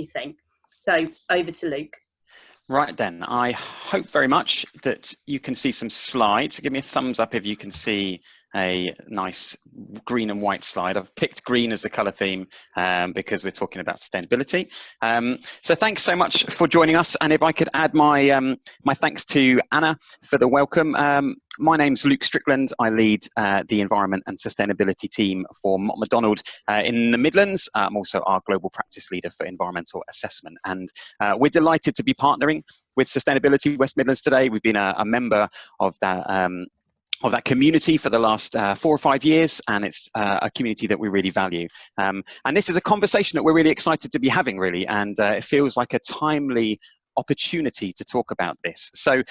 you think. So over to Luke. Right then, I hope very much that you can see some slides. Give me a thumbs up if you can see a nice green and white slide. I've picked green as the color theme because we're talking about sustainability. So thanks so much for joining us. And if I could add my my thanks to Anna for the welcome. My name's Luke Strickland. I lead the environment and sustainability team for Mott MacDonald in the Midlands. I'm also our global practice leader for environmental assessment. And we're delighted to be partnering with Sustainability West Midlands today. We've been a member of that community for the last 4 or 5 years, and it's a community that we really value. And this is a conversation that we're really excited to be having, really, and it feels like a timely opportunity to talk about this. So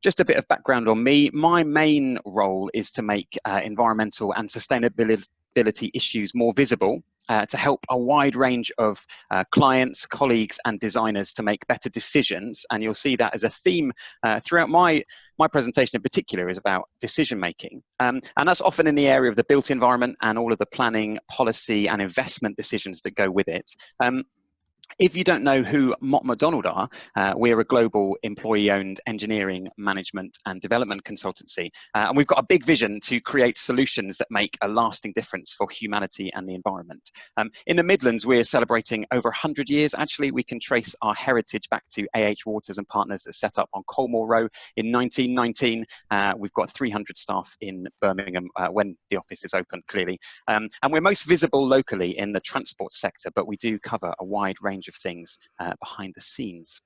just a bit of background on me. My main role is to make environmental and sustainability issues more visible to help a wide range of clients, colleagues and designers to make better decisions. And you'll see that as a theme throughout my presentation in particular is about decision making. And that's often in the area of the built environment and all of the planning, policy and investment decisions that go with it. If you don't know who Mott MacDonald are, we're a global employee-owned engineering, management and development consultancy. And we've got a big vision to create solutions that make a lasting difference for humanity and the environment. In the Midlands, we're celebrating over 100 years. Actually, we can trace our heritage back to AH Waters and Partners that set up on Colmore Row in 1919. We've got 300 staff in Birmingham when the office is open, clearly. And we're most visible locally in the transport sector, but we do cover a wide range of things behind the scenes.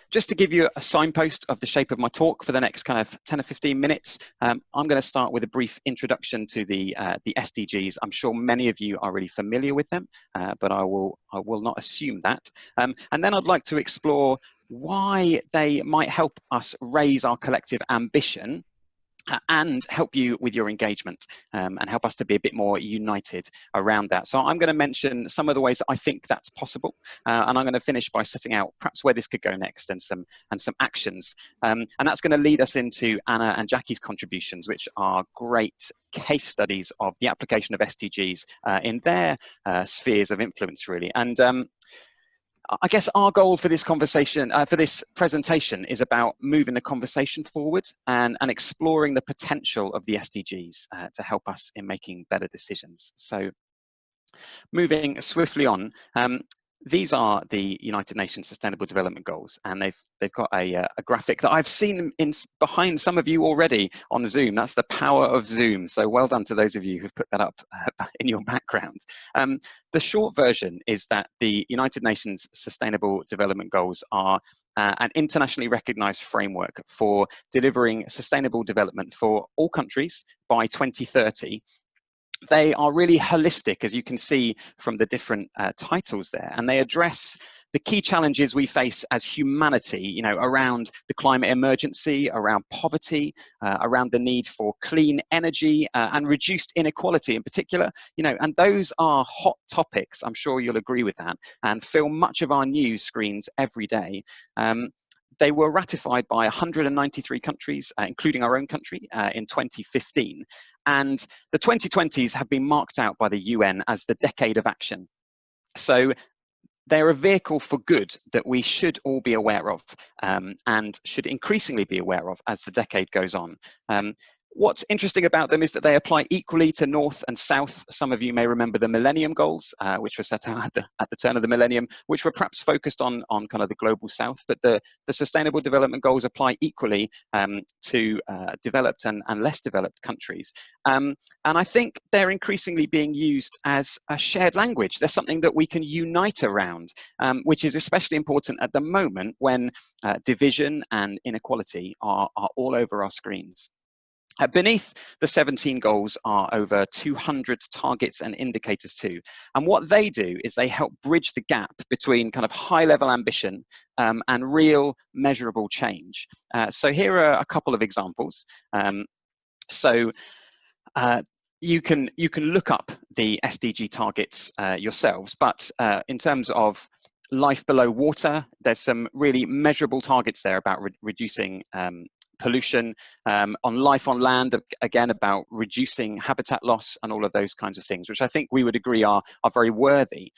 Just to give you a signpost of the shape of my talk for the next kind of 10 or 15 minutes, I'm going to start with a brief introduction to the SDGs. I'm sure many of you are really familiar with them, but I will not assume that. And then I'd like to explore why they might help us raise our collective ambition and help you with your engagement and help us to be a bit more united around that. So I'm going to mention some of the ways that I think that's possible, and I'm going to finish by setting out perhaps where this could go next and some actions. And that's going to lead us into Anna and Jackie's contributions, which are great case studies of the application of SDGs in their spheres of influence, really. And I guess our goal for this conversation, for this presentation, is about moving the conversation forward and exploring the potential of the SDGs to help us in making better decisions. So moving swiftly on, these are the United Nations Sustainable Development Goals, and they've got a graphic that I've seen behind some of you already on the Zoom. That's the power of Zoom. So well done to those of you who've put that up in your background. The short version is that the United Nations Sustainable Development Goals are an internationally recognized framework for delivering sustainable development for all countries by 2030. They are really holistic, as you can see from the different titles there, and they address the key challenges we face as humanity, you know, around the climate emergency, around poverty, around the need for clean energy and reduced inequality in particular, you know, and those are hot topics. I'm sure you'll agree with that, and fill much of our news screens every day. They were ratified by 193 countries, including our own country, in 2015. And the 2020s have been marked out by the UN as the decade of action. So they're a vehicle for good that we should all be aware of and should increasingly be aware of as the decade goes on. What's interesting about them is that they apply equally to North and South. Some of you may remember the Millennium Goals, which were set out at the turn of the millennium, which were perhaps focused on kind of the global South, but the Sustainable Development Goals apply equally to developed and less developed countries. And I think they're increasingly being used as a shared language. They're something that we can unite around, which is especially important at the moment when division and inequality are all over our screens. Beneath the 17 goals are over 200 targets and indicators too. And what they do is they help bridge the gap between kind of high-level ambition and real measurable change. So here are a couple of examples. You can look up the SDG targets yourselves, but in terms of life below water, there's some really measurable targets there about reducing pollution, on life on land, again about reducing habitat loss and all of those kinds of things, which I think we would agree are very worthy.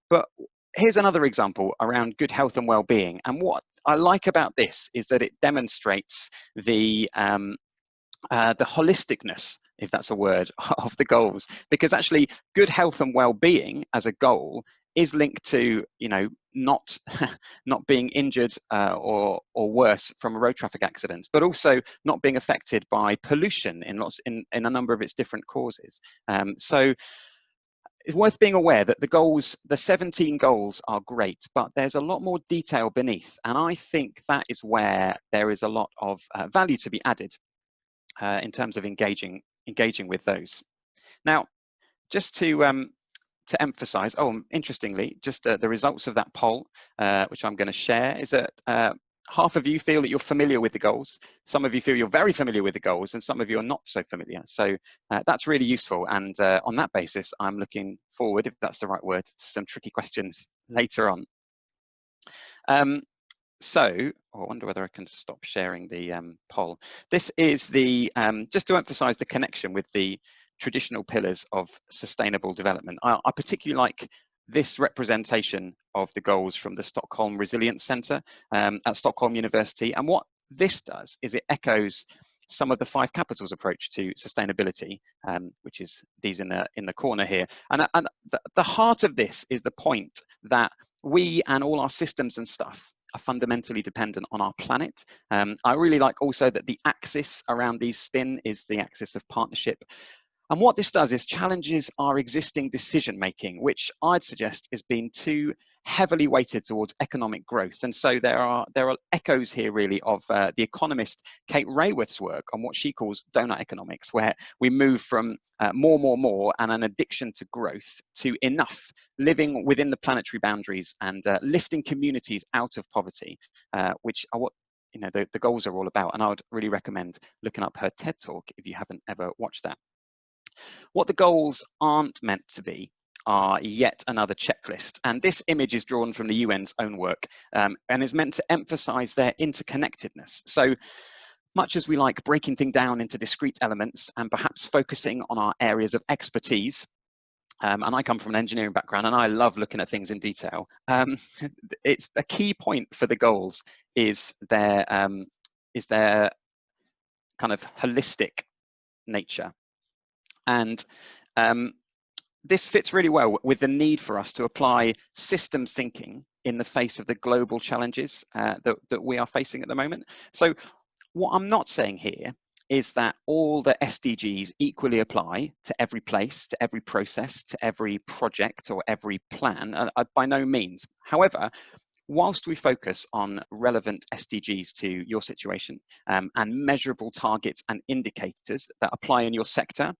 But here's another example around good health and well-being. And what I like about this is that it demonstrates the holisticness, if that's a word, of the goals. Because actually, good health and well-being as a goal is linked to, not not being injured or worse from road traffic accidents, but also not being affected by pollution in a number of its different causes. So it's worth being aware that the 17 goals are great, but there's a lot more detail beneath. And I think that is where there is a lot of value to be added in terms of engaging with those. Now, just to emphasize, interestingly, just the results of that poll, which I'm going to share, is that half of you feel that you're familiar with the goals, some of you feel you're very familiar with the goals, and some of you are not so familiar. So that's really useful. And on that basis, I'm looking forward, if that's the right word, to some tricky questions later on. So I wonder whether I can stop sharing the poll. This is just to emphasize the connection with the traditional pillars of sustainable development. I particularly like this representation of the goals from the Stockholm Resilience Centre at Stockholm University. And what this does is it echoes some of the 5 capitals approach to sustainability, which is these in the corner here. And the heart of this is the point that we and all our systems and stuff are fundamentally dependent on our planet. I really like also that the axis around these spin is the axis of partnership. And what this does is challenges our existing decision making, which I'd suggest has been too heavily weighted towards economic growth. And so there are echoes here really of the economist Kate Raworth's work on what she calls donut economics, where we move from more and an addiction to growth to enough, living within the planetary boundaries and lifting communities out of poverty, which are what the goals are all about. And I would really recommend looking up her TED Talk if you haven't ever watched that. What the goals aren't meant to be are yet another checklist. And this image is drawn from the UN's own work and is meant to emphasize their interconnectedness. So much as we like breaking things down into discrete elements and perhaps focusing on our areas of expertise, and I come from an engineering background and I love looking at things in detail, it's a key point for the goals is their kind of holistic nature. And this fits really well with the need for us to apply systems thinking in the face of the global challenges that we are facing at the moment. So what I'm not saying here is that all the SDGs equally apply to every place, to every process, to every project or every plan, by no means. However, whilst we focus on relevant SDGs to your situation and measurable targets and indicators that apply in your sector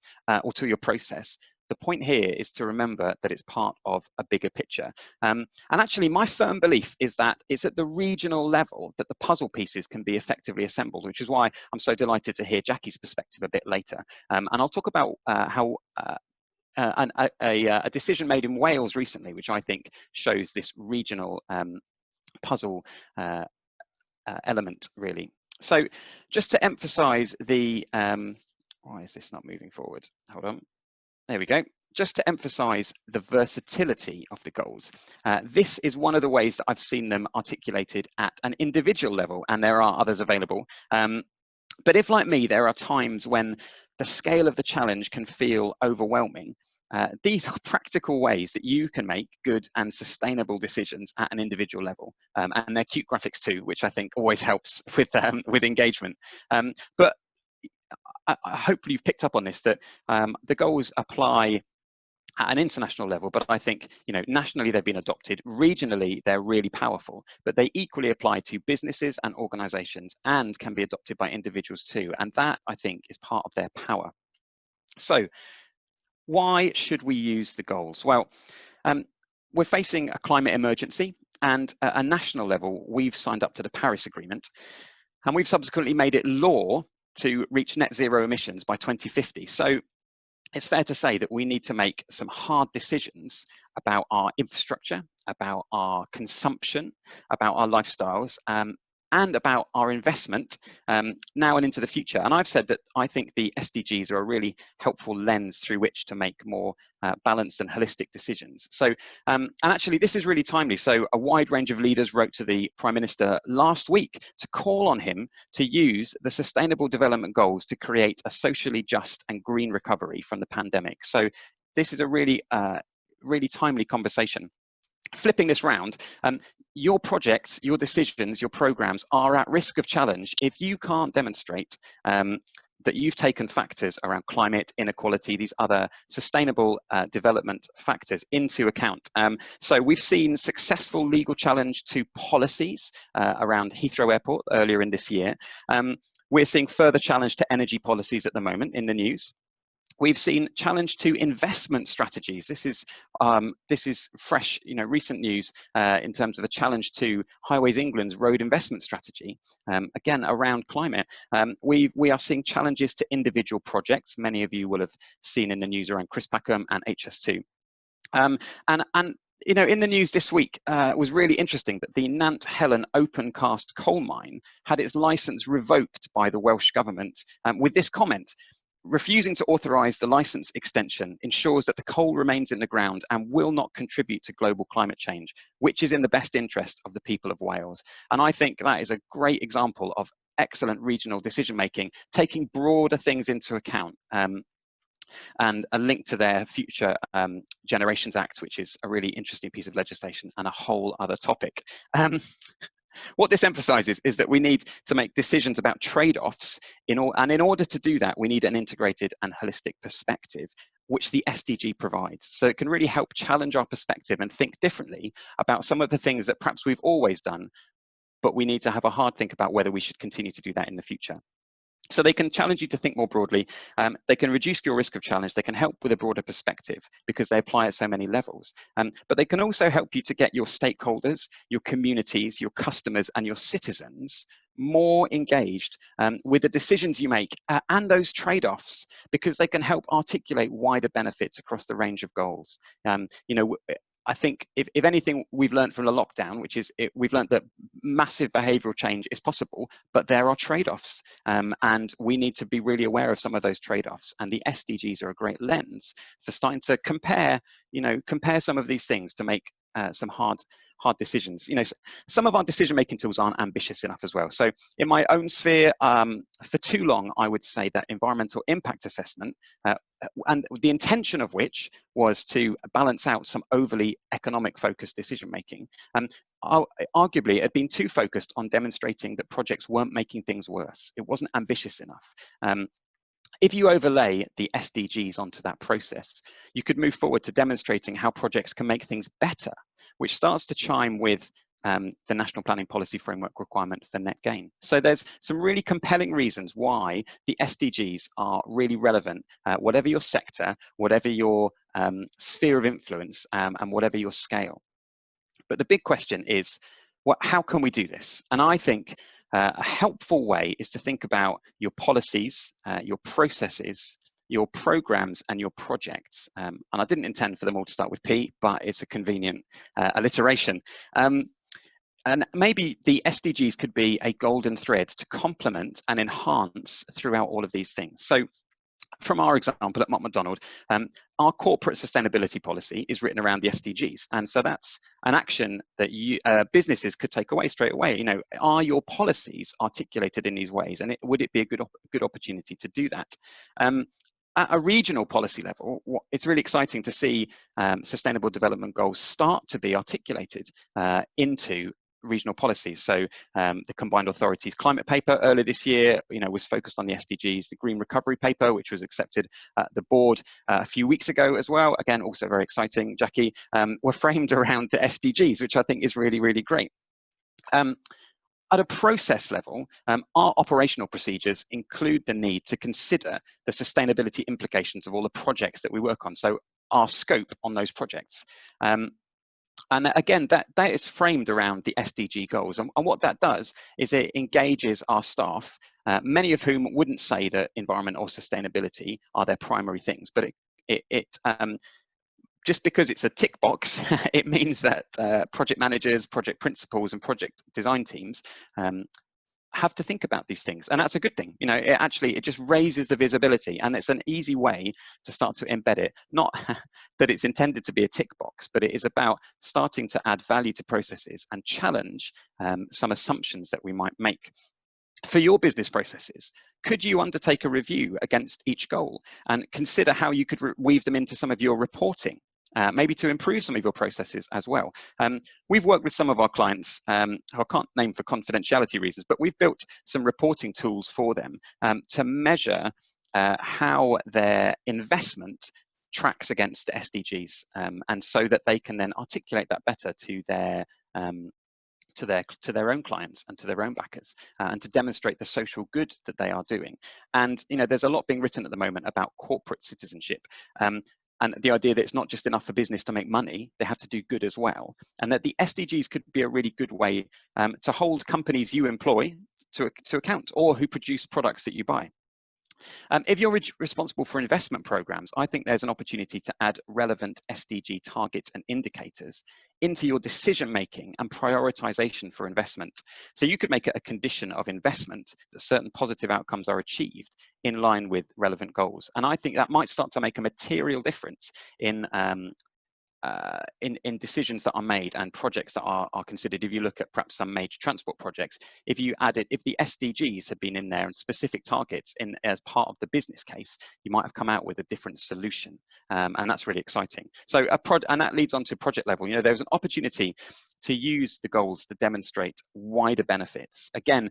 or to your process, the point here is to remember that it's part of a bigger picture. And actually, my firm belief is that it's at the regional level that the puzzle pieces can be effectively assembled, which is why I'm so delighted to hear Jackie's perspective a bit later. And I'll talk about how a decision made in Wales recently, which I think shows this regional puzzle element really. So just to emphasize the why is this not moving forward? Hold on, there we go. Just to emphasize the versatility of the goals. This is one of the ways that I've seen them articulated at an individual level, and there are others available. But if, like me, there are times when the scale of the challenge can feel overwhelming, these are practical ways that you can make good and sustainable decisions at an individual level. And they're cute graphics too, which I think always helps with engagement. But hopefully you've picked up on this, that the goals apply at an international level, but I think nationally they've been adopted, regionally they're really powerful, but they equally apply to businesses and organizations and can be adopted by individuals too. And that, I think, is part of their power. So why should we use the goals? Well, we're facing a climate emergency, and at a national level, we've signed up to the Paris Agreement, and we've subsequently made it law to reach net zero emissions by 2050. So it's fair to say that we need to make some hard decisions about our infrastructure, about our consumption, about our lifestyles, and about our investment now and into the future. And I've said that I think the SDGs are a really helpful lens through which to make more balanced and holistic decisions. So, and actually this is really timely. So a wide range of leaders wrote to the Prime Minister last week to call on him to use the Sustainable Development Goals to create a socially just and green recovery from the pandemic. So this is a really, really timely conversation. Flipping this round, your projects, your decisions, your programs are at risk of challenge if you can't demonstrate that you've taken factors around climate, inequality, these other sustainable development factors into account. So we've seen successful legal challenge to policies around Heathrow Airport earlier in this year. We're seeing further challenge to energy policies at the moment in the news. We've seen challenge to investment strategies. This is fresh, recent news in terms of a challenge to Highways England's road investment strategy, again around climate. We are seeing challenges to individual projects. Many of you will have seen in the news around Chris Packham and HS2. And in the news this week, it was really interesting that the Nant Helen open cast coal mine had its licence revoked by the Welsh Government with this comment: refusing to authorise the licence extension ensures that the coal remains in the ground and will not contribute to global climate change, which is in the best interest of the people of Wales. And I think that is a great example of excellent regional decision making, taking broader things into account. And a link to their Future Generations Act, which is a really interesting piece of legislation and a whole other topic. What this emphasises is that we need to make decisions about trade-offs, and in order to do that, we need an integrated and holistic perspective, which the SDG provides. So it can really help challenge our perspective and think differently about some of the things that perhaps we've always done, but we need to have a hard think about whether we should continue to do that in the future. So they can challenge you to think more broadly. They can reduce your risk of challenge. They can help with a broader perspective because they apply at so many levels. But they can also help you to get your stakeholders, your communities, your customers, and your citizens more engaged with the decisions you make and those trade-offs, because they can help articulate wider benefits across the range of goals. I think if anything we've learned from the lockdown, which is we've learned that massive behavioural change is possible, but there are trade-offs, and we need to be really aware of some of those trade-offs. And the SDGs are a great lens for starting to compare some of these things to make some hard decisions. Some of our decision-making tools aren't ambitious enough as well. So in my own sphere, for too long, I would say that environmental impact assessment, and the intention of which was to balance out some overly economic-focused decision-making, arguably it had been too focused on demonstrating that projects weren't making things worse. It wasn't ambitious enough. If you overlay the SDGs onto that process, you could move forward to demonstrating how projects can make things better, which starts to chime with the National Planning Policy Framework requirement for net gain. So there's some really compelling reasons why the SDGs are really relevant, whatever your sector, whatever your sphere of influence, and whatever your scale. But the big question is, how can we do this? And I think a helpful way is to think about your policies, your processes, your programs, and your projects. And I didn't intend for them all to start with P, but it's a convenient alliteration. And maybe the SDGs could be a golden thread to complement and enhance throughout all of these things. So from our example at Mott MacDonald, our corporate sustainability policy is written around the SDGs. And so that's an action that businesses could take away straight away. Are your policies articulated in these ways? And would it be a good opportunity to do that? At a regional policy level, it's really exciting to see sustainable development goals start to be articulated into regional policies. So the Combined Authorities climate paper earlier this year, was focused on the SDGs. The Green Recovery paper, which was accepted at the board a few weeks ago as well, again, also very exciting, Jackie, were framed around the SDGs, which I think is really, really great. At a process level, our operational procedures include the need to consider the sustainability implications of all the projects that we work on. So our scope on those projects. And again, that is framed around the SDG goals. And what that does is it engages our staff, many of whom wouldn't say that environment or sustainability are their primary things, but it just because it's a tick box, it means that project managers, project principals, and project design teams have to think about these things, and that's a good thing. You know, it just raises the visibility, and it's an easy way to start to embed it. Not that it's intended to be a tick box, but it is about starting to add value to processes and challenge some assumptions that we might make. For your business processes, could you undertake a review against each goal and consider how you could weave them into some of your reporting? Maybe to improve some of your processes as well. We've worked with some of our clients, who I can't name for confidentiality reasons, but we've built some reporting tools for them to measure how their investment tracks against the SDGs, and so that they can then articulate that better to their own clients and to their own backers, and to demonstrate the social good that they are doing. And you know, there's a lot being written at the moment about corporate citizenship, and the idea that it's not just enough for business to make money, they have to do good as well, and that the SDGs could be a really good way to hold companies you employ to account, or who produce products that you buy. If you're responsible for investment programs, I think there's an opportunity to add relevant SDG targets and indicators into your decision making and prioritization for investment. So you could make it a condition of investment that certain positive outcomes are achieved in line with relevant goals. And I think that might start to make a material difference in decisions that are made and projects that are considered. If you look at perhaps some major transport projects, if the SDGs had been in there and specific targets as part of the business case, you might have come out with a different solution, and that's really exciting. So and that leads on to project level. You know, there's an opportunity to use the goals to demonstrate wider benefits. Again,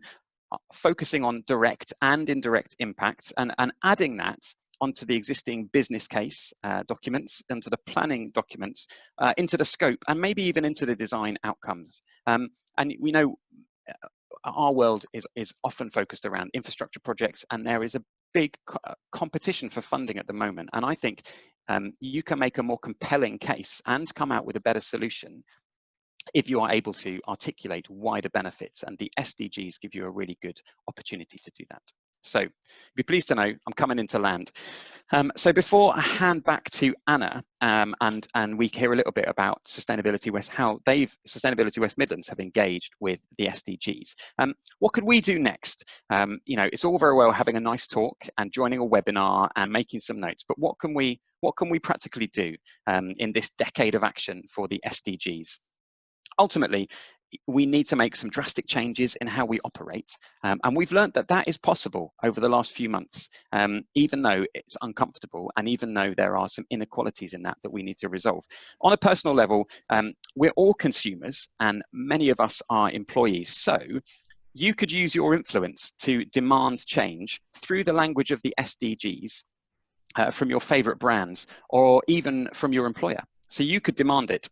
focusing on direct and indirect impacts, and adding that onto the existing business case documents, into the planning documents, into the scope, and maybe even into the design outcomes. And we know our world is often focused around infrastructure projects, and there is a big competition for funding at the moment. And I think you can make a more compelling case and come out with a better solution if you are able to articulate wider benefits, and the SDGs give you a really good opportunity to do that. So be pleased to know I'm coming into land. So before I hand back to Anna, and we hear a little bit about Sustainability West, how Sustainability West Midlands have engaged with the SDGs. What could we do next? You know, it's all very well having a nice talk and joining a webinar and making some notes, but what can we practically do in this decade of action for the SDGs? Ultimately, we need to make some drastic changes in how we operate, and we've learned that that is possible over the last few months, even though it's uncomfortable, and even though there are some inequalities in that we need to resolve. On a personal level, we're all consumers, and many of us are employees, so you could use your influence to demand change through the language of the SDGs from your favorite brands, or even from your employer. So you could demand it.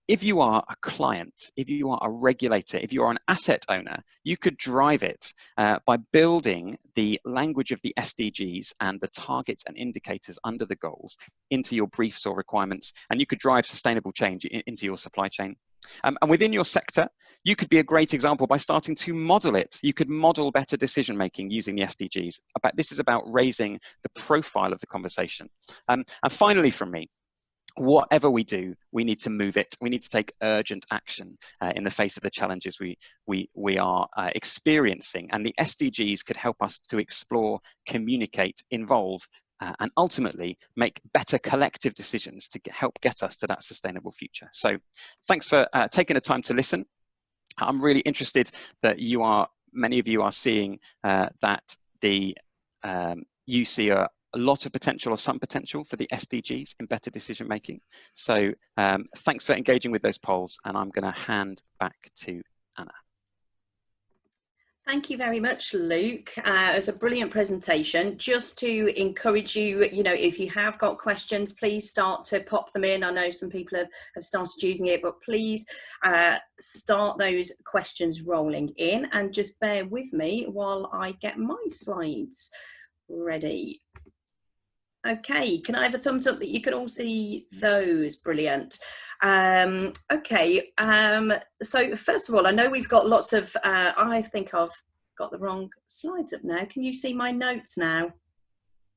If you are a client, if you are a regulator, if you are an asset owner, you could drive it by building the language of the SDGs and the targets and indicators under the goals into your briefs or requirements, and you could drive sustainable change into your supply chain. And within your sector, you could be a great example by starting to model it. You could model better decision making using the SDGs. This is about raising the profile of the conversation. And finally from me, whatever we do, we need to move it. We need to take urgent action in the face of the challenges we are experiencing. And the SDGs could help us to explore, communicate, involve, and ultimately make better collective decisions to help get us to that sustainable future. So thanks for taking the time to listen. I'm really interested that many of you are seeing that you see a lot of potential, or some potential, for the SDGs in better decision making. So thanks for engaging with those polls, and I'm going to hand back to Anna. Thank you very much, Luke. It was a brilliant presentation. Just to encourage you, if you have got questions, please start to pop them in. I know some people have started using it, but please start those questions rolling in, and just bear with me while I get my slides ready. Okay, can I have a thumbs up that you can all see those? Brilliant. Okay, so first of all, I know we've got lots of, I think I've got the wrong slides up now. Can you see my notes now?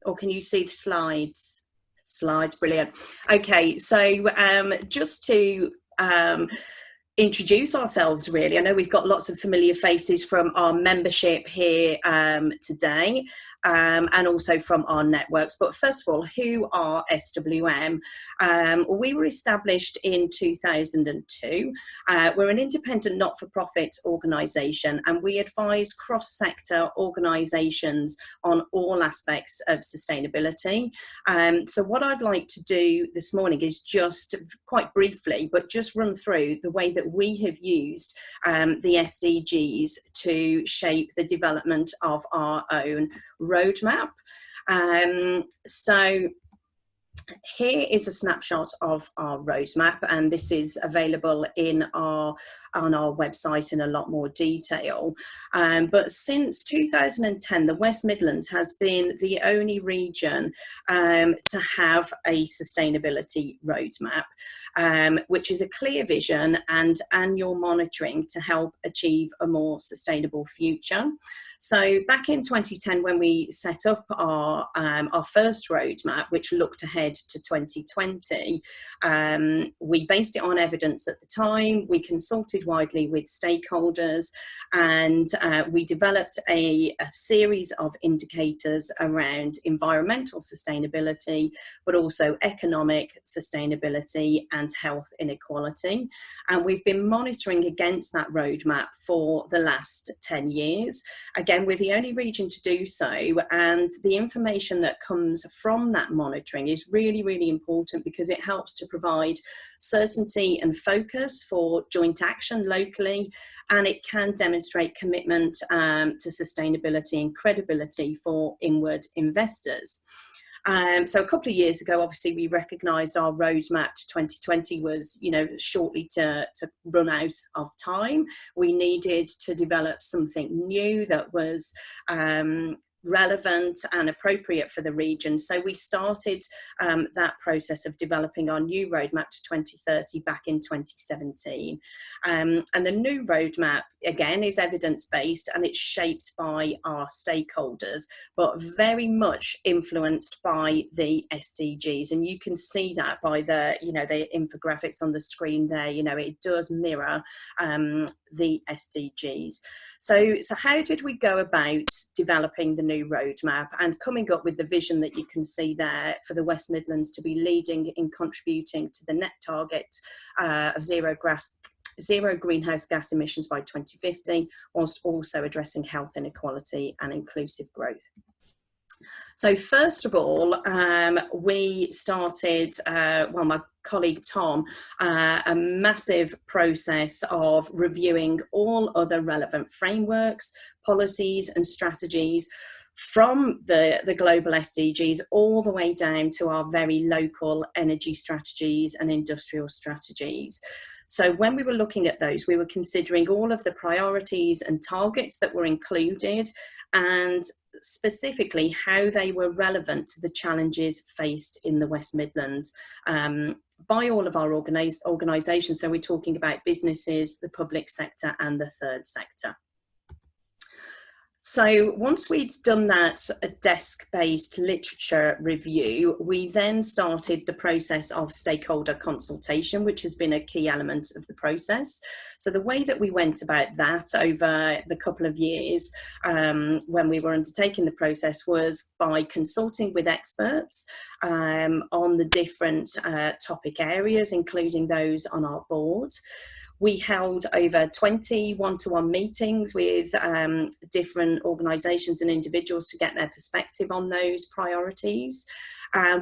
Or can you see the slides? Slides, brilliant. Okay, so just to introduce ourselves, really. I know we've got lots of familiar faces from our membership here today, and also from our networks. But first of all, who are SWM? We were established in 2002. We're an independent not-for-profit organisation, and we advise cross-sector organisations on all aspects of sustainability. So what I'd like to do this morning is just quite briefly, but just run through the way that we have used the SDGs to shape the development of our own roadmap. So here is a snapshot of our roadmap, and this is available on our website in a lot more detail. But since 2010, the West Midlands has been the only region to have a sustainability roadmap, which is a clear vision and annual monitoring to help achieve a more sustainable future. So back in 2010, when we set up our first roadmap, which looked ahead to 2020, we based it on evidence at the time. We consulted widely with stakeholders, and we developed a series of indicators around environmental sustainability, but also economic sustainability and health inequality. And we've been monitoring against that roadmap for the last 10 years. Again, we're the only region to do so, and the information that comes from that monitoring is really, really important because it helps to provide certainty and focus for joint action locally, and it can demonstrate commitment to sustainability and credibility for inward investors. So a couple of years ago, obviously, we recognised our roadmap to 2020 was, shortly to run out of time. We needed to develop something new that was relevant and appropriate for the region. So we started that process of developing our new roadmap to 2030 back in 2017. And the new roadmap, again, is evidence-based, and it's shaped by our stakeholders, but very much influenced by the SDGs. And you can see that by the infographics on the screen there. It does mirror the SDGs. So how did we go about developing the new roadmap and coming up with the vision that you can see there for the West Midlands to be leading in contributing to the net target of zero greenhouse gas emissions by 2050, whilst also addressing health inequality and inclusive growth? So first of all, we started, my colleague Tom, a massive process of reviewing all other relevant frameworks, policies and strategies from the global SDGs all the way down to our very local energy strategies and industrial strategies. So when we were looking at those, we were considering all of the priorities and targets that were included, and specifically how they were relevant to the challenges faced in the West Midlands by all of our organisations. So we're talking about businesses, the public sector and the third sector. So once we'd done that desk-based literature review, we then started the process of stakeholder consultation, which has been a key element of the process. So the way that we went about that over the couple of years when we were undertaking the process was by consulting with experts on the different topic areas, including those on our board. We held over 20 one-to-one meetings with different organisations and individuals to get their perspective on those priorities.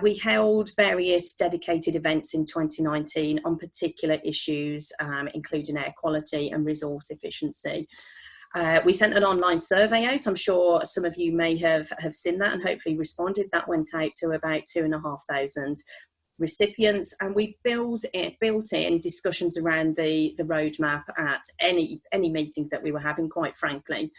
We held various dedicated events in 2019 on particular issues, including air quality and resource efficiency. We sent an online survey out. I'm sure some of you may have seen that and hopefully responded. That went out to about 2,500 recipients, and we built in discussions around the roadmap at any meeting that we were having, quite frankly,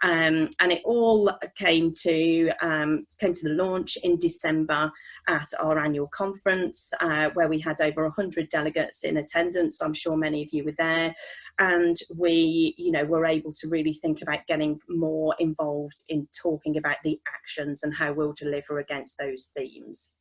and it all came to the launch in December at our annual conference, where we had over 100 delegates in attendance. I'm sure many of you were there, and we were able to really think about getting more involved in talking about the actions and how we'll deliver against those themes.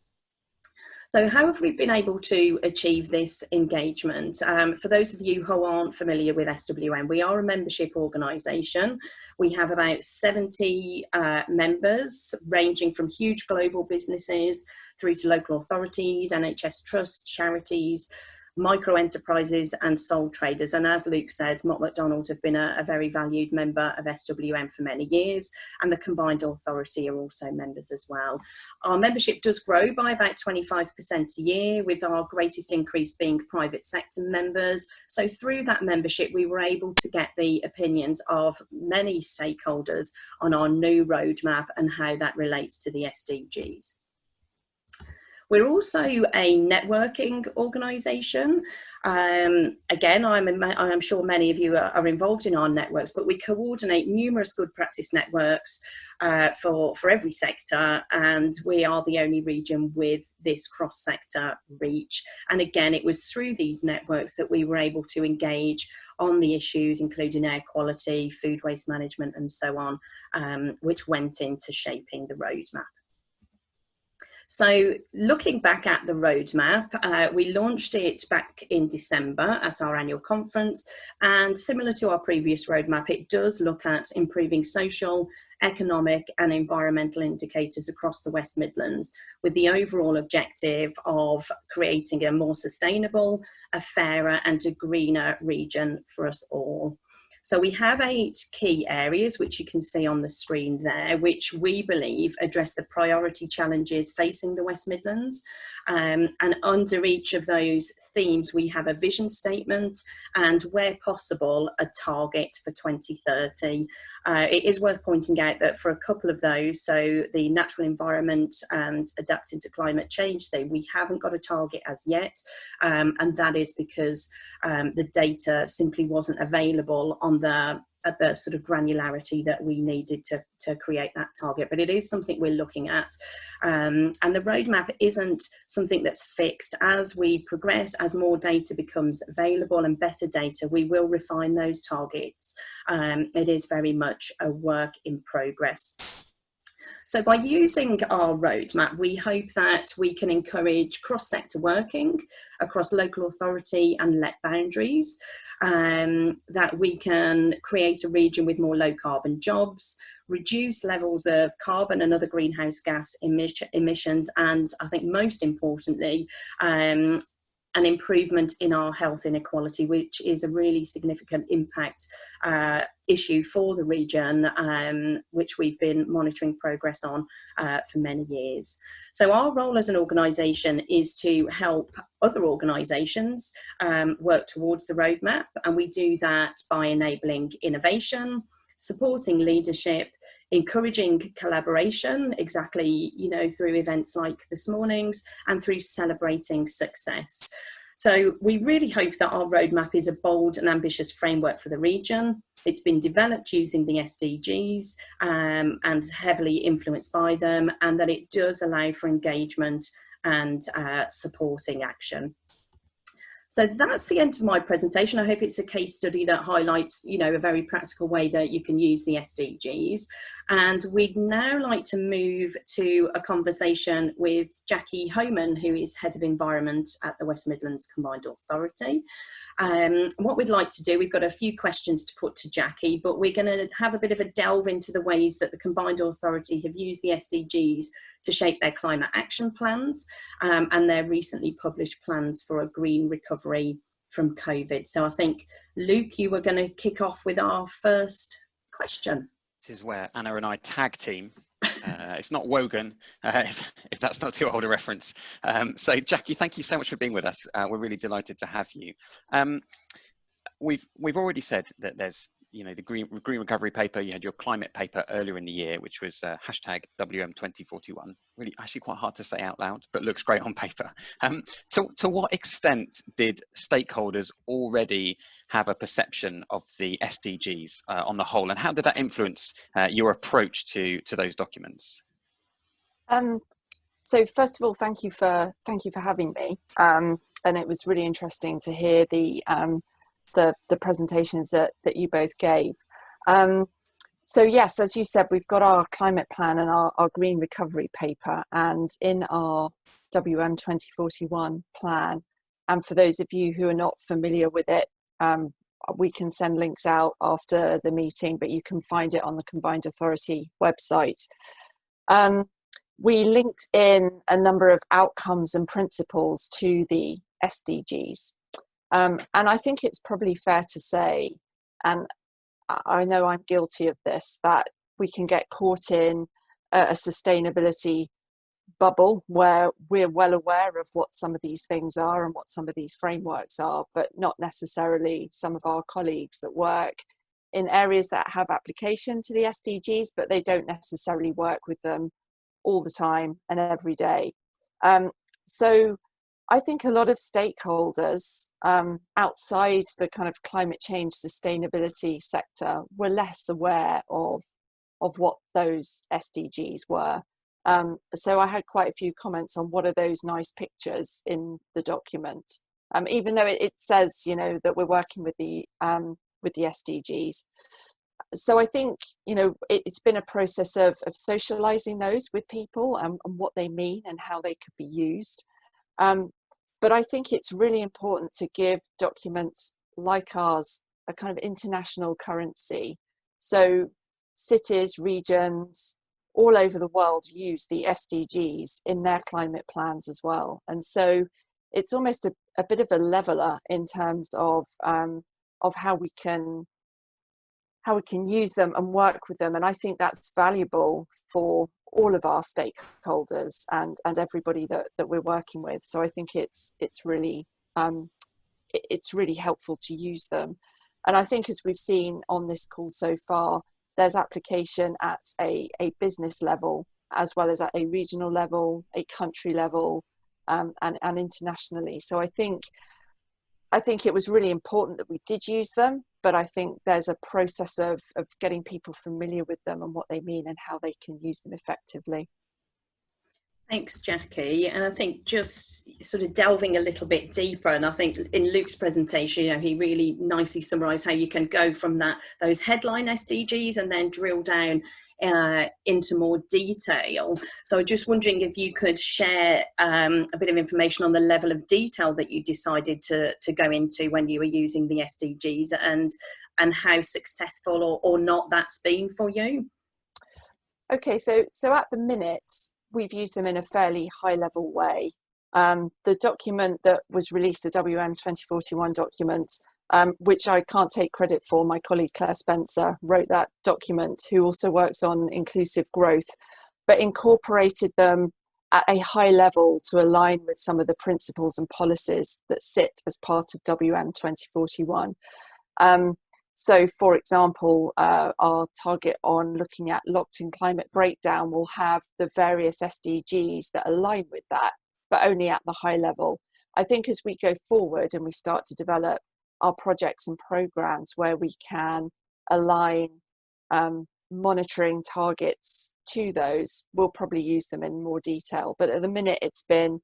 So how have we been able to achieve this engagement? For those of you who aren't familiar with SWM, we are a membership organisation. We have about 70 members, ranging from huge global businesses through to local authorities, NHS trusts, charities, micro enterprises and sole traders. And as Luke said, Mott MacDonald have been a very valued member of SWM for many years, and the Combined Authority are also members as well. Our membership does grow by about 25% a year, with our greatest increase being private sector members. So through that membership, we were able to get the opinions of many stakeholders on our new roadmap and how that relates to the SDGs. We're also a networking organisation. Again, I'm sure many of you are involved in our networks, but we coordinate numerous good practice networks for every sector, and we are the only region with this cross-sector reach. And again, it was through these networks that we were able to engage on the issues, including air quality, food waste management, and so on, which went into shaping the roadmap. So looking back at the roadmap, we launched it back in December at our annual conference, and similar to our previous roadmap, it does look at improving social, economic and environmental indicators across the West Midlands, with the overall objective of creating a more sustainable, a fairer and a greener region for us all. So we have 8 key areas, which you can see on the screen there, which we believe address the priority challenges facing the West Midlands. And under each of those themes, we have a vision statement and, where possible, a target for 2030. It is worth pointing out that for a couple of those, so the natural environment and adapting to climate change thing, we haven't got a target as yet. And that is because the data simply wasn't available at the sort of granularity that we needed to create that target. But it is something we're looking at. And the roadmap isn't something that's fixed. As we progress, as more data becomes available and better data, we will refine those targets. It is very much a work in progress. So by using our roadmap, we hope that we can encourage cross-sector working across local authority and LEP boundaries, that we can create a region with more low carbon jobs, reduce levels of carbon and other greenhouse gas emissions, and I think most importantly, an improvement in our health inequality, which is a really significant impact issue for the region, which we've been monitoring progress on for many years. So our role as an organisation is to help other organisations work towards the roadmap, and we do that by enabling innovation, supporting leadership, encouraging collaboration, exactly, through events like this morning's, and through celebrating success. So we really hope that our roadmap is a bold and ambitious framework for the region. It's been developed using the SDGs and heavily influenced by them, and that it does allow for engagement and supporting action. So that's the end of my presentation. I hope it's a case study that highlights, a very practical way that you can use the SDGs. And we'd now like to move to a conversation with Jackie Homan, who is Head of Environment at the West Midlands Combined Authority. What we'd like to do, we've got a few questions to put to Jackie, but we're going to have a bit of a delve into the ways that the Combined Authority have used the SDGs to shape their climate action plans and their recently published plans for a green recovery from COVID. So I think, Luke, you were going to kick off with our first question. This is where Anna and I tag team. It's not Wogan, if that's not too old a reference. So Jackie, thank you so much for being with us. We're really delighted to have you. We've already said that there's the green recovery paper. You had your climate paper earlier in the year, which was hashtag WM2041. Really, actually quite hard to say out loud, but looks great on paper. To what extent did stakeholders already have a perception of the SDGs on the whole, and how did that influence your approach to those documents? So first of all, thank you for having me. And it was really interesting to hear the presentations that you both gave. So yes, as you said, we've got our climate plan and our green recovery paper, and in our WM 2041 plan, and for those of you who are not familiar with it, we can send links out after the meeting, but you can find it on the Combined Authority website. We linked in a number of outcomes and principles to the SDGs. And I think it's probably fair to say, and I know I'm guilty of this, that we can get caught in a sustainability bubble where we're well aware of what some of these things are and what some of these frameworks are, but not necessarily some of our colleagues that work in areas that have application to the SDGs, but they don't necessarily work with them all the time and every day. So I think a lot of stakeholders outside the kind of climate change sustainability sector were less aware of what those SDGs were. So I had quite a few comments on what are those nice pictures in the document, even though it says, you know, that we're working with the SDGs. So I think, you know, it's been a process of socializing those with people and what they mean and how they could be used. But I think it's really important to give documents like ours a kind of international currency. So cities, regions, all over the world use the SDGs in their climate plans as well. And so it's almost a bit of a leveler in terms of how we can use them and work with them. And I think that's valuable for all of our stakeholders and everybody that we're working with. So I think it's really helpful to use them. And I think, as we've seen on this call so far, there's application at a business level, as well as at a regional level, a country level, and internationally. So I think it was really important that we did use them, but I think there's a process of getting people familiar with them and what they mean and how they can use them effectively. Thanks, Jackie. And I think just sort of delving a little bit deeper, and I think in Luke's presentation, you know, he really nicely summarised how you can go from those headline SDGs and then drill down into more detail. So just wondering if you could share a bit of information on the level of detail that you decided to go into when you were using the SDGs, and how successful or not that's been for you. Okay, so at the minute, we've used them in a fairly high level way. The document that was released, the WM 2041 document, which I can't take credit for, my colleague Claire Spencer wrote that document, who also works on inclusive growth, but incorporated them at a high level to align with some of the principles and policies that sit as part of WM 2041. So, for example, our target on looking at locked-in climate breakdown will have the various SDGs that align with that, but only at the high level. I think as we go forward and we start to develop our projects and programs where we can align monitoring targets to those, we'll probably use them in more detail. But at the minute, it's been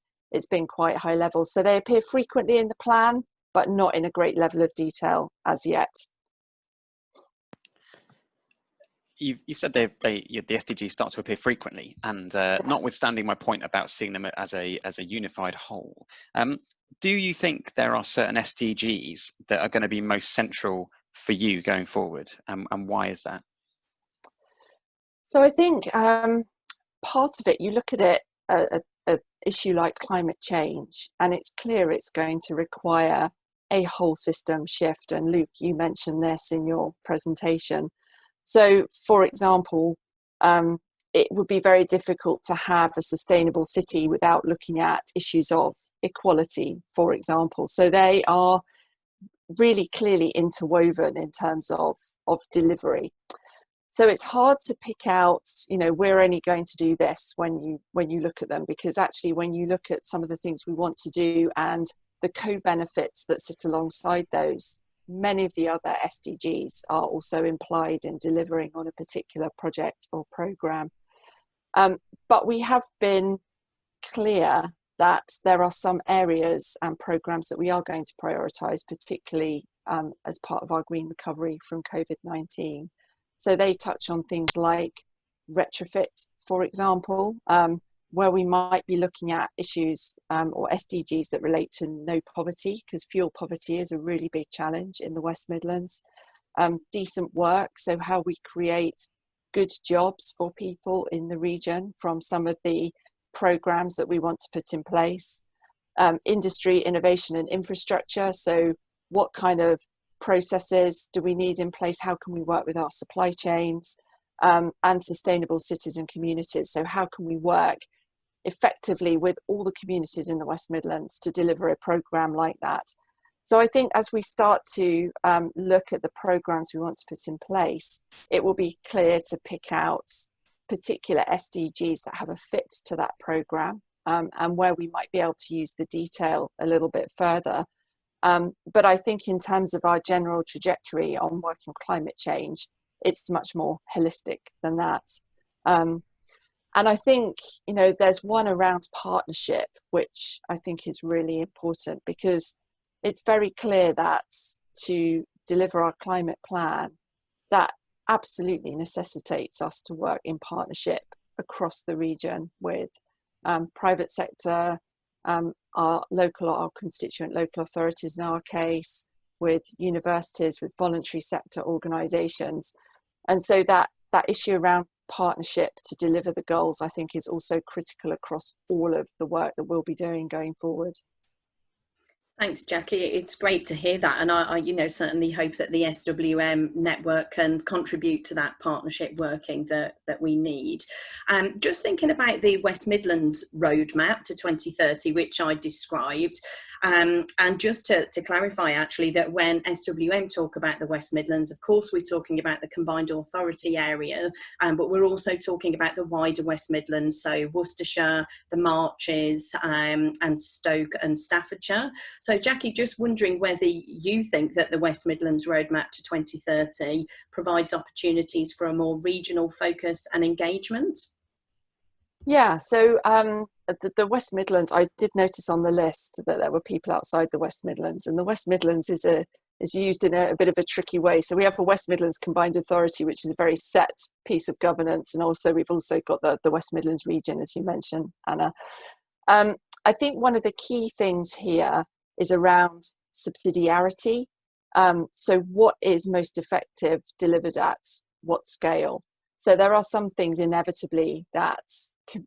quite high level. So they appear frequently in the plan, but not in a great level of detail as yet. You said the SDGs start to appear frequently, and notwithstanding my point about seeing them as a unified whole, do you think there are certain SDGs that are going to be most central for you going forward, and why is that? So I think part of it, you look at it, an issue like climate change, and it's clear it's going to require a whole system shift. And Luke, you mentioned this in your presentation. So, for example, it would be very difficult to have a sustainable city without looking at issues of equality, for example. So they are really clearly interwoven in terms of delivery. So it's hard to pick out, you know, we're only going to do this when you look at them, because actually when you look at some of the things we want to do and the co-benefits that sit alongside those, many of the other SDGs are also implied in delivering on a particular project or program. But we have been clear that there are some areas and programs that we are going to prioritise, particularly as part of our green recovery from COVID-19. So they touch on things like retrofit, for example, where we might be looking at issues or SDGs that relate to no poverty, because fuel poverty is a really big challenge in the West Midlands. Decent work, so how we create good jobs for people in the region from some of the programs that we want to put in place. Industry, innovation and infrastructure, so what kind of processes do we need in place? How can we work with our supply chains? And sustainable cities and communities, so how can we work effectively with all the communities in the West Midlands to deliver a programme like that? So I think as we start to look at the programmes we want to put in place, it will be clear to pick out particular SDGs that have a fit to that programme, and where we might be able to use the detail a little bit further. But I think in terms of our general trajectory on working on climate change, it's much more holistic than that. And I think, you know, there's one around partnership, which I think is really important, because it's very clear that to deliver our climate plan, that absolutely necessitates us to work in partnership across the region with private sector, our constituent local authorities in our case, with universities, with voluntary sector organisations. And so that issue around partnership to deliver the goals, I think, is also critical across all of the work that we'll be doing going forward. Thanks, Jackie. It's great to hear that, and I certainly hope that the SWM network can contribute to that partnership working that we need. Just thinking about the West Midlands roadmap to 2030, which I described, and just to clarify, actually, that when SWM talk about the West Midlands, of course, we're talking about the combined authority area, but we're also talking about the wider West Midlands, so Worcestershire, the Marches, and Stoke and Staffordshire. So, Jackie, just wondering whether you think that the West Midlands Roadmap to 2030 provides opportunities for a more regional focus and engagement? Yeah, so the West Midlands, I did notice on the list that there were people outside the West Midlands, and the West Midlands is used in a bit of a tricky way. So we have a West Midlands Combined Authority, which is a very set piece of governance, and we've also got the West Midlands region, as you mentioned, Anna. I think one of the key things here is around subsidiarity. So what is most effective delivered at what scale? So there are some things inevitably that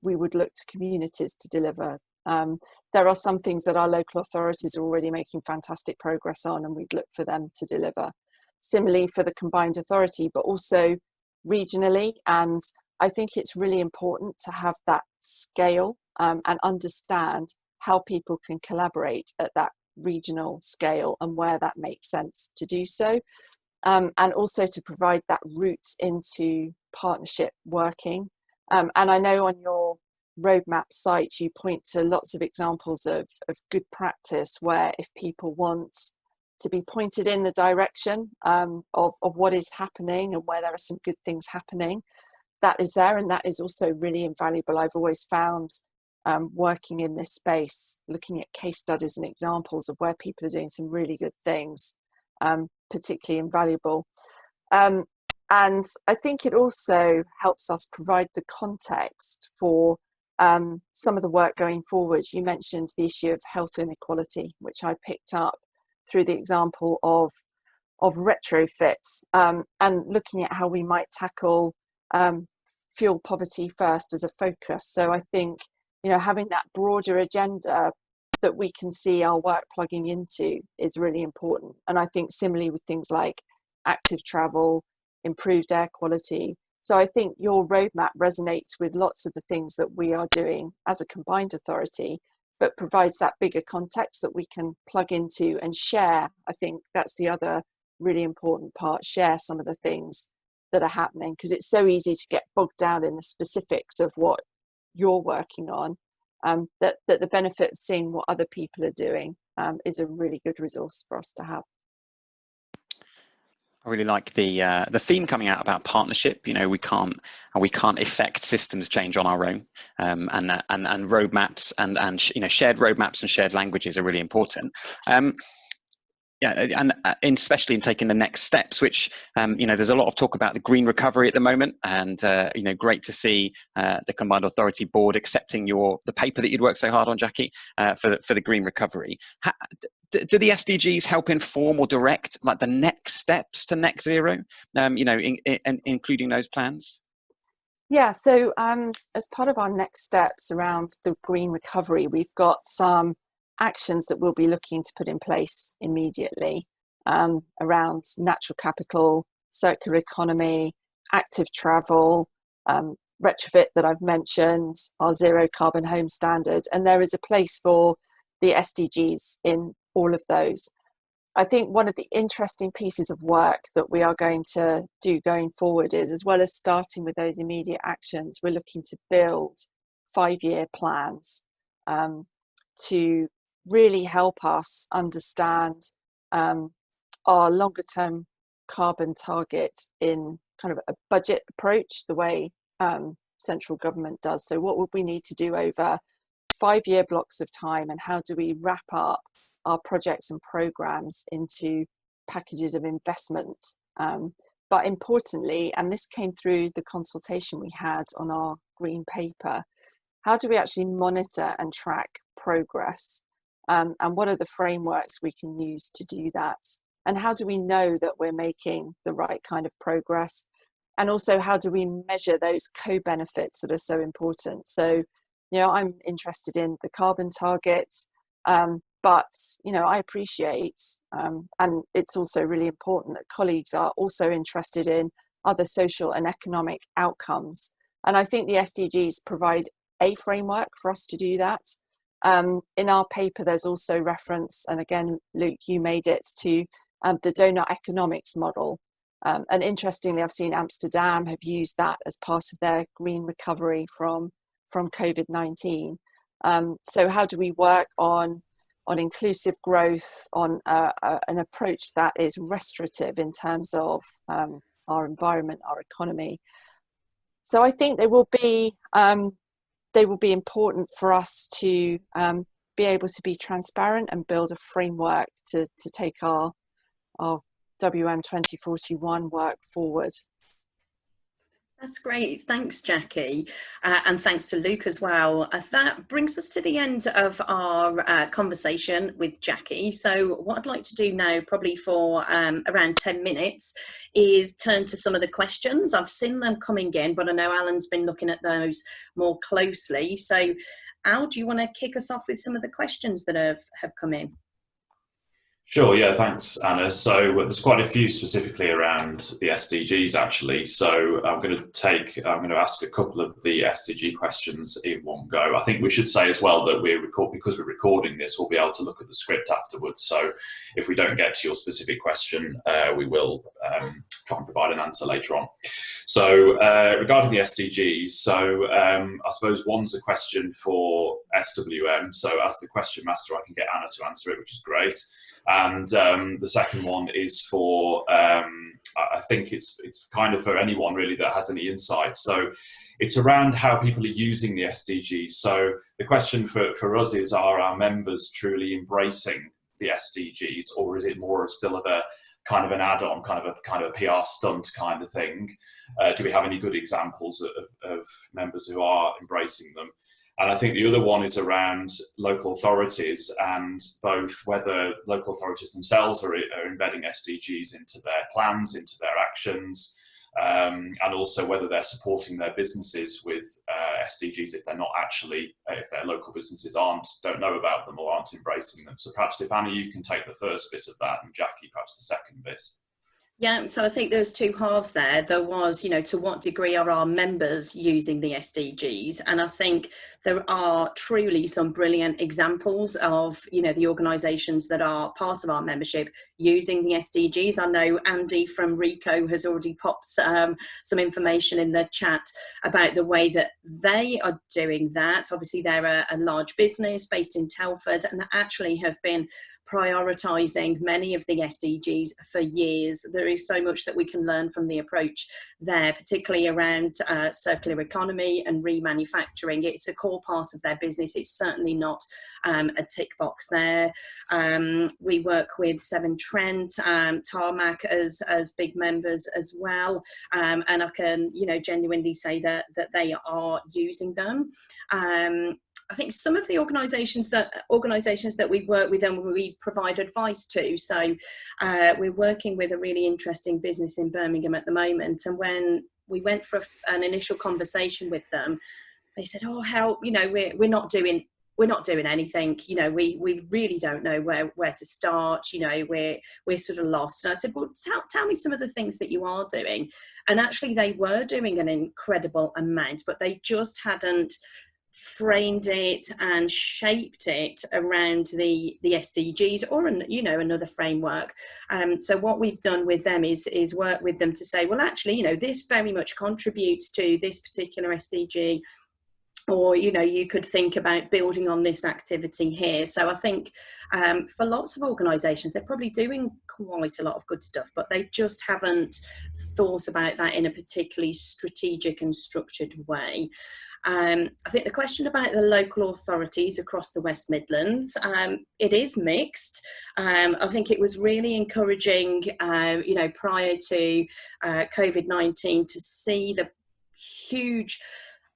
we would look to communities to deliver. There are some things that our local authorities are already making fantastic progress on, and we'd look for them to deliver. Similarly for the combined authority, but also regionally. And I think it's really important to have that scale and understand how people can collaborate at that regional scale and where that makes sense to do so, and also to provide that route into partnership working. And I know on your roadmap site you point to lots of examples of good practice where if people want to be pointed in the direction of what is happening and where there are some good things happening, that is there, and that is also really invaluable. I've always found working in this space, looking at case studies and examples of where people are doing some really good things, particularly invaluable. And I think it also helps us provide the context for some of the work going forward. You mentioned the issue of health inequality, which I picked up through the example of retrofits, and looking at how we might tackle fuel poverty first as a focus. So I think, you know, having that broader agenda that we can see our work plugging into is really important. And I think similarly with things like active travel, improved air quality. So I think your roadmap resonates with lots of the things that we are doing as a combined authority, but provides that bigger context that we can plug into and share. I think that's the other really important part, share some of the things that are happening, because it's so easy to get bogged down in the specifics of what you're working on, that the benefit of seeing what other people are doing is a really good resource for us to have. I really like the theme coming out about partnership. You know, we can't effect systems change on our own, and roadmaps and you know, shared roadmaps and shared languages are really important. Yeah, and especially in taking the next steps, which, there's a lot of talk about the green recovery at the moment, and, great to see the Combined Authority Board accepting the paper that you'd worked so hard on, Jackie, for the green recovery. Do the SDGs help inform or direct like the next steps to net zero, including those plans? Yeah, so as part of our next steps around the green recovery, we've got some actions that we'll be looking to put in place immediately around natural capital, circular economy, active travel, retrofit that I've mentioned, our zero carbon home standard, and there is a place for the SDGs in all of those. I think one of the interesting pieces of work that we are going to do going forward is, as well as starting with those immediate actions, we're looking to build 5-year plans to really help us understand our longer term carbon targets in kind of a budget approach, the way central government does. So what would we need to do over 5-year blocks of time, and how do we wrap up our projects and programs into packages of investment? But importantly, and this came through the consultation we had on our green paper, how do we actually monitor and track progress? And what are the frameworks we can use to do that? And how do we know that we're making the right kind of progress? And also, how do we measure those co-benefits that are so important? So, I'm interested in the carbon targets, but, I appreciate, and it's also really important that colleagues are also interested in other social and economic outcomes. And I think the SDGs provide a framework for us to do that. In our paper, there's also reference, and again, Luke, you made it, to the donut economics model. And interestingly, I've seen Amsterdam have used that as part of their green recovery from COVID-19. So how do we work on inclusive growth, on an approach that is restorative in terms of our environment, our economy? So I think they will be important for us to be able to be transparent and build a framework to take our WM 2041 work forward. That's great. Thanks, Jackie. And thanks to Luke as well. That brings us to the end of our conversation with Jackie. So what I'd like to do now, probably for around 10 minutes, is turn to some of the questions. I've seen them coming in, but I know Alan's been looking at those more closely. So Al, do you want to kick us off with some of the questions that have come in? Sure, yeah, thanks, Anna. So there's quite a few specifically around the SDGs, actually. So I'm going to ask a couple of the SDG questions in one go. I think we should say as well that because we're recording this, we'll be able to look at the script afterwards. So if we don't get to your specific question, we will try and provide an answer later on. So regarding the SDGs, so I suppose one's a question for SWM. So as the question master, I can get Anna to answer it, which is great. And the second one is for, I think it's kind of for anyone really that has any insight. So it's around how people are using the SDGs. So the question for us is, are our members truly embracing the SDGs, or is it more still of a kind of an add-on, kind of a PR stunt kind of thing? Do we have any good examples of members who are embracing them? And I think the other one is around local authorities, and both whether local authorities themselves are embedding SDGs into their plans, into their actions, and also whether they're supporting their businesses with SDGs if their local businesses don't know about them or aren't embracing them. So perhaps if Anna, you can take the first bit of that, and Jackie perhaps the second bit. Yeah, so I think there's two halves there. There was, to what degree are our members using the SDGs? And I think there are truly some brilliant examples of, the organisations that are part of our membership using the SDGs. I know Andy from RICO has already popped some information in the chat about the way that they are doing that. Obviously, they're a large business based in Telford, and actually have been prioritising many of the SDGs for years. There is so much that we can learn from the approach there, particularly around circular economy and remanufacturing. It's a core part of their business. It's certainly not a tick box there. We work with Severn Trent, Tarmac as big members as well, and I can, you know, genuinely say that they are using them. I think some of the organisations that we work with and we provide advice to. So we're working with a really interesting business in Birmingham at the moment, and when we went for an initial conversation with them, they said, "Oh, how, you know, we're not doing anything. You know, we really don't know where to start. You know, we're sort of lost." And I said, "Well, tell me some of the things that you are doing." And actually, they were doing an incredible amount, but they just hadn't framed it and shaped it around the SDGs or, you know, another framework. So what we've done with them is work with them to say, well, actually, you know, this very much contributes to this particular SDG, or, you know, you could think about building on this activity here. So I think for lots of organisations, they're probably doing quite a lot of good stuff, but they just haven't thought about that in a particularly strategic and structured way. I think the question about the local authorities across the West Midlands, it is mixed. I think it was really encouraging, you know, prior to COVID-19 to see the huge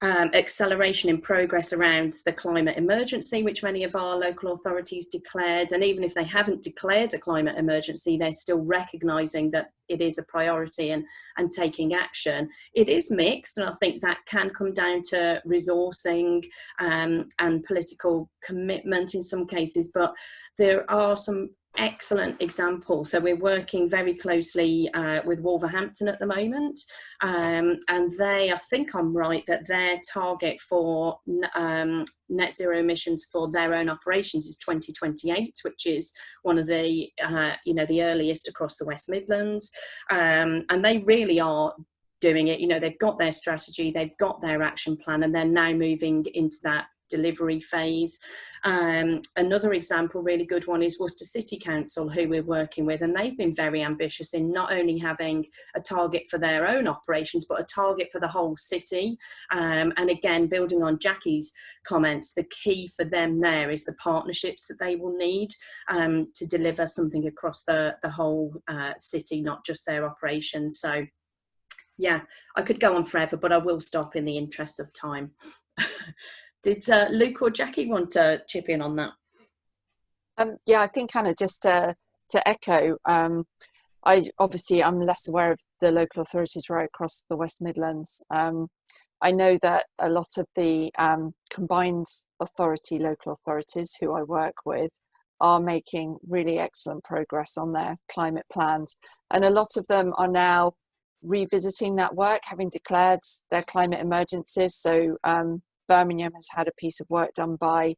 acceleration in progress around the climate emergency, which many of our local authorities declared. And even if they haven't declared a climate emergency, they're still recognising that it is a priority and taking action. It is mixed, and I think that can come down to resourcing and political commitment in some cases, but there are some excellent example. So we're working very closely with Wolverhampton at the moment, and they, I think I'm right, that their target for net zero emissions for their own operations is 2028, which is one of the you know, the earliest across the West Midlands, and they really are doing it. You know, they've got their strategy, they've got their action plan, and they're now moving into that delivery phase. Another example, really good one, is Worcester City Council, who we're working with, and they've been very ambitious in not only having a target for their own operations, but a target for the whole city. And again, building on Jackie's comments, the key for them there is the partnerships that they will need to deliver something across the whole city, not just their operations. So yeah, I could go on forever, but I will stop in the interest of time. Did Luke or Jackie want to chip in on that? Yeah, I think, Hannah, just to echo, I'm less aware of the local authorities right across the West Midlands. I know that a lot of the combined authority local authorities who I work with are making really excellent progress on their climate plans, and a lot of them are now revisiting that work, having declared their climate emergencies. So Birmingham has had a piece of work done by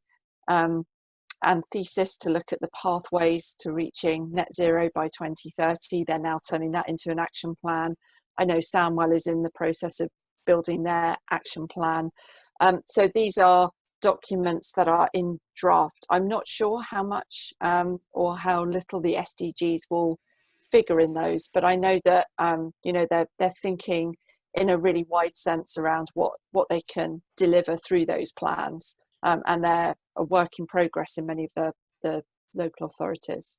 Anthesis to look at the pathways to reaching net zero by 2030. They're now turning that into an action plan. I know Sandwell is in the process of building their action plan. So these are documents that are in draft. I'm not sure how much or how little the SDGs will figure in those, but I know that you know, they're thinking in a really wide sense around what they can deliver through those plans, and they're a work in progress in many of the local authorities.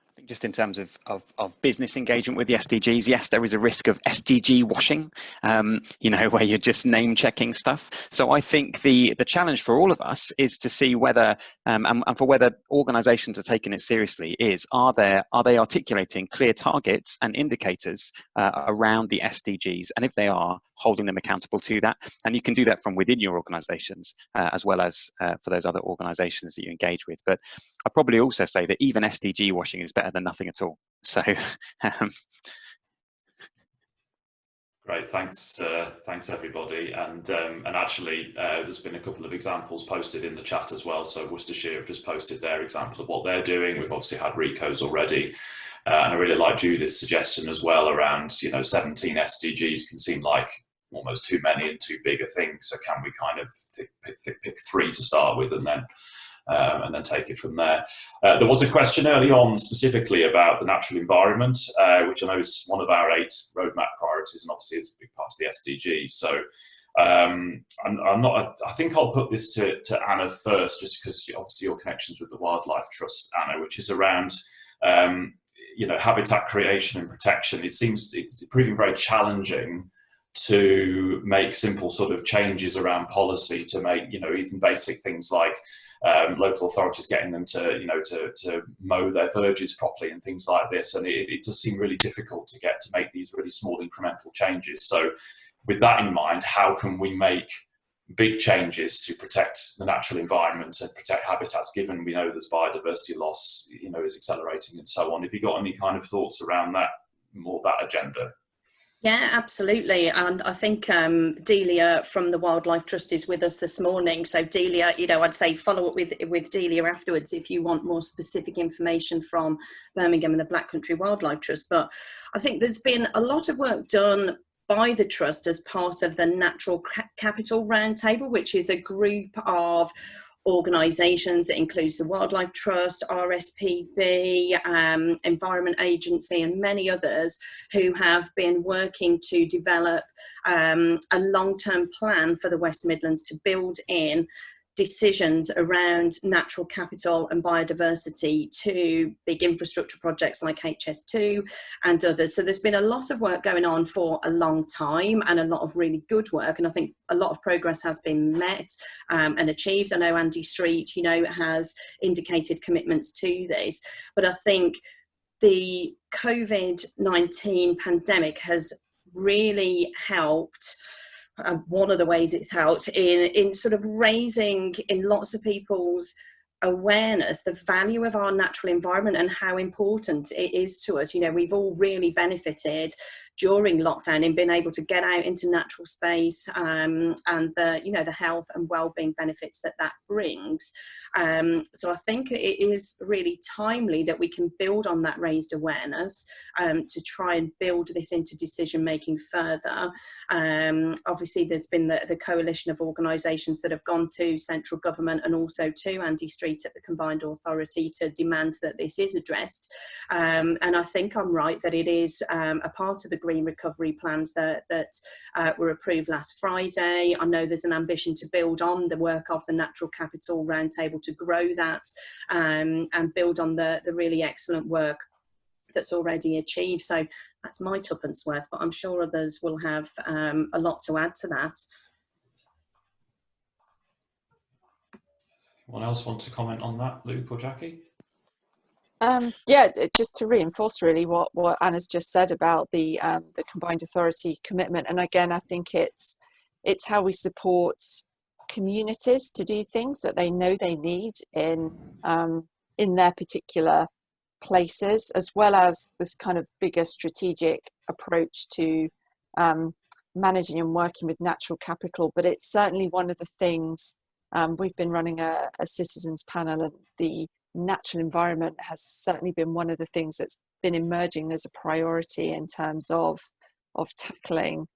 I think just in terms of business engagement with the SDGs, yes, there is a risk of SDG washing, you know, where you're just name checking stuff. So I think the challenge for all of us is to see whether, and for whether organisations are taking it seriously, is are they articulating clear targets and indicators around the SDGs, and if they are, holding them accountable to that. And you can do that from within your organisations as well as for those other organisations that you engage with. But I'd probably also say that even SDG washing is better than nothing at all. So great, thanks everybody. And actually there's been a couple of examples posted in the chat as well. So Worcestershire have just posted their example of what they're doing. We've obviously had Rico's already. And I really like Judith's suggestion as well around, you know, 17 SDGs can seem like almost too many and too big a thing. So can we kind of pick 3 to start with, and then and then take it from there. There was a question early on specifically about the natural environment, which I know is one of our 8 roadmap priorities, and obviously is a big part of the SDGs. So I think I'll put this to Anna first, just because obviously your connections with the Wildlife Trust, Anna, which is around habitat creation and protection. It seems it's proving very challenging to make simple sort of changes around policy, to make even basic things like local authorities getting them to mow their verges properly and things like this. And it does seem really difficult to make these really small incremental changes. So with that in mind, how can we make big changes to protect the natural environment and protect habitats, given we know there's biodiversity loss, is accelerating and so on? Have you got any kind of thoughts around that agenda? Yeah, absolutely. And I think Delia from the Wildlife Trust is with us this morning. So Delia, I'd say follow up with Delia afterwards if you want more specific information from Birmingham and the Black Country Wildlife Trust. But I think there's been a lot of work done by the Trust as part of the Natural Capital Roundtable, which is a group of organisations. It includes the Wildlife Trust, RSPB, Environment Agency and many others who have been working to develop a long-term plan for the West Midlands to build in decisions around natural capital and biodiversity to big infrastructure projects like HS2 and others. So there's been a lot of work going on for a long time, and a lot of really good work, and I think a lot of progress has been met and achieved. I know Andy Street has indicated commitments to this, but I think the COVID-19 pandemic has really helped. One of the ways it's helped in sort of raising in lots of people's awareness the value of our natural environment and how important it is to us. We've all really benefited during lockdown in being able to get out into natural space and the health and well-being benefits that brings. So I think it is really timely that we can build on that raised awareness to try and build this into decision making further. Obviously there's been the coalition of organisations that have gone to central government and also to Andy Street at the Combined Authority to demand that this is addressed. And I think I'm right that it is a part of the green recovery plans that were approved last Friday. I know there's an ambition to build on the work of the Natural Capital Roundtable to grow that and build on the really excellent work that's already achieved. So that's my tuppence worth, but I'm sure others will have a lot to add to that. Anyone else want to comment on that, Luke or Jackie? Just to reinforce really what Anna's just said about the Combined Authority commitment. And again, I think it's how we support communities to do things that they know they need in their particular places, as well as this kind of bigger strategic approach to managing and working with natural capital. But it's certainly one of the things we've been running a citizens panel, and the natural environment has certainly been one of the things that's been emerging as a priority in terms of tackling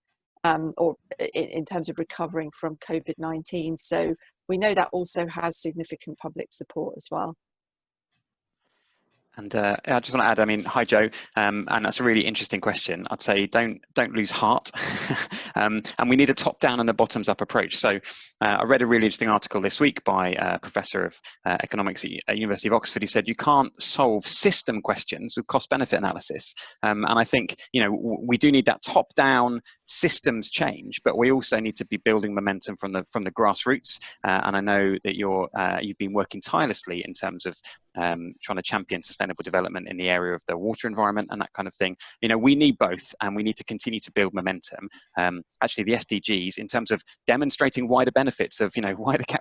or in terms of recovering from COVID-19. So we know that also has significant public support as well. And I just want to add, hi Joe, and that's a really interesting question. I'd say don't lose heart, and we need a top-down and a bottoms-up approach. So I read a really interesting article this week by a professor of economics at University of Oxford. He said you can't solve system questions with cost-benefit analysis, and I think we do need that top-down systems change, but we also need to be building momentum from the grassroots. And I know that you've been working tirelessly in terms of trying to champion sustainable development in the area of the water environment and that kind of thing. We need both, and we need to continue to build momentum. Actually, the SDGs, in terms of demonstrating wider benefits of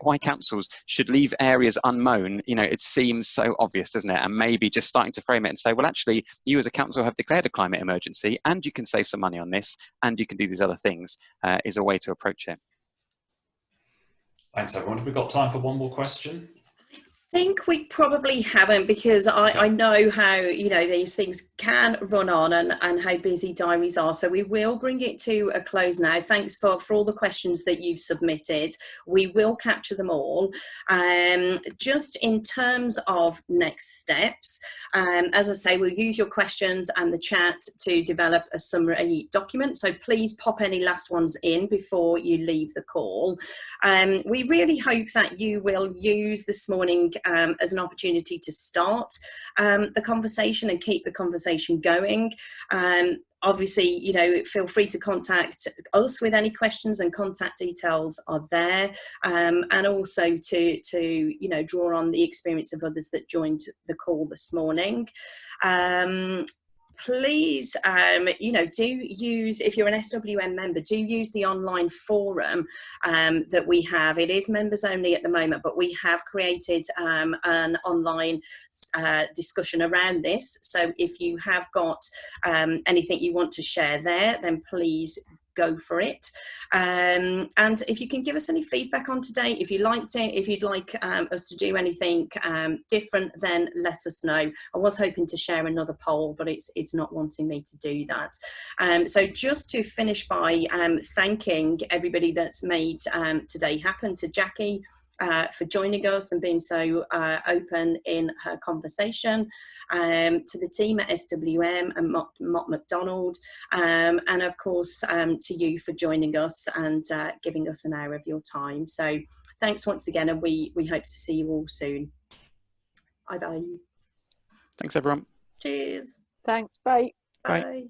why councils should leave areas unmown, it seems so obvious, doesn't it? And maybe just starting to frame it and say, well, actually, you as a council have declared a climate emergency, and you can save some money on this, and you can do these other things, is a way to approach it. Thanks, everyone. Have we got time for one more question? think we probably haven't, because I know how, you know, these things can run on, and how busy diaries are. So we will bring it to a close now. Thanks for all the questions that you've submitted. We will capture them all. Just in terms of next steps, as I say, we'll use your questions and the chat to develop a summary document. So please pop any last ones in before you leave the call. We really hope that you will use this morning as an opportunity to start the conversation and keep the conversation going. Obviously, you know, feel free to contact us with any questions, and contact details are there. And also to you know, draw on the experience of others that joined the call this morning. Please, you know, do use, if you're an SWM member, do use the online forum that we have. It is members only at the moment, but we have created an online discussion around this. So if you have got anything you want to share there, then please go for it. And if you can give us any feedback on today, if you liked it, if you'd like us to do anything different, then let us know. I was hoping to share another poll, but it's not wanting me to do that. So just to finish by thanking everybody that's made today happen, to Jackie for joining us and being so open in her conversation, to the team at SWM and Mott MacDonald, and of course to you for joining us and giving us an hour of your time. So thanks once again, and we hope to see you all soon. Bye bye. Thanks everyone. Cheers. Thanks, bye. Bye.